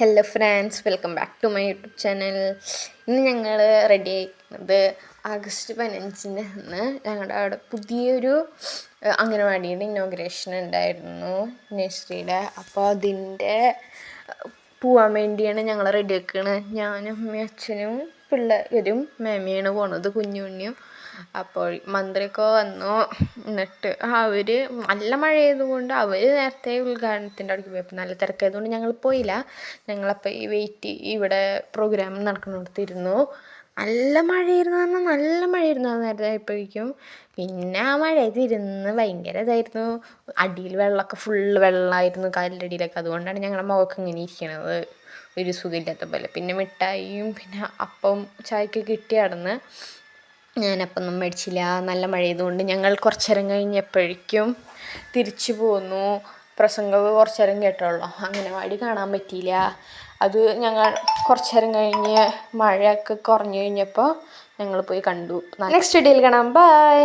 Hello friends, welcome back to my YouTube channel. ഇന്ന് ഞങ്ങൾ ready ആയിരിക്കുന്നത് ആഗസ്റ്റ് 15-ന് അന്ന് ഞങ്ങളുടെ അവിടെ പുതിയൊരു അംഗനവാടിയുടെ ഇനോഗ്രേഷൻ ഉണ്ടായിരുന്നു, നഴ്സറിയുടെ. അപ്പോൾ അതിൻ്റെ പോവാൻ വേണ്ടിയാണ് ഞങ്ങൾ റെഡി ആക്കുന്നത്. ഞാനും അമ്മയും അച്ഛനും പിള്ളേരും മേമയാണ് പോണത്, കുഞ്ഞുണ്ണിയും. അപ്പോൾ മന്ത്രിയൊക്കെ വന്നു. എന്നിട്ട് അവർ നല്ല മഴയായതുകൊണ്ട് അവർ നേരത്തെ ഉദ്ഘാടനത്തിൻ്റെ അവിടേക്ക് പോയി. അപ്പോൾ നല്ല തിരക്കായതുകൊണ്ട് ഞങ്ങൾ പോയില്ല. ഞങ്ങളപ്പോൾ ഇവിടെ പ്രോഗ്രാം നടക്കുന്നിടത്തിരുന്നു. നല്ല മഴയായിരുന്നു പറഞ്ഞാൽ നല്ല മഴയായിരുന്നു. അത് നേരത്തെ ആയപ്പോഴേക്കും പിന്നെ ആ മഴയത്തിരുന്ന് ഭയങ്കര ഇതായിരുന്നു. അടിയിൽ വെള്ളമൊക്കെ ഫുള്ള് വെള്ളമായിരുന്നു, കാലിൻ്റെ അടിയിലൊക്കെ. അതുകൊണ്ടാണ് ഞങ്ങളുടെ മുഖമൊക്കെ ഇങ്ങനെ ഇരിക്കണത്, ഒരു സുഖമില്ലാത്ത പോലെ. പിന്നെ മിഠായിയും പിന്നെ അപ്പം ചായക്ക് കിട്ടി നടന്ന്. ഞാനപ്പൊന്നും മേടിച്ചില്ല, നല്ല മഴയായതുകൊണ്ട്. ഞങ്ങൾ കുറച്ച് നേരം കഴിഞ്ഞപ്പോഴേക്കും തിരിച്ചു പോന്നു. പ്രസംഗം കുറച്ച് നേരം കേട്ടോളൂ, അംഗനവാടി കാണാൻ പറ്റിയില്ല. അത് ഞങ്ങൾ കുറച്ച് നേരം കഴിഞ്ഞ് മഴയൊക്കെ കുറഞ്ഞു കഴിഞ്ഞപ്പോൾ ഞങ്ങൾ പോയി കണ്ടു. നെക്സ്റ്റ് വീഡിയോയിൽ കാണാം. ബൈ.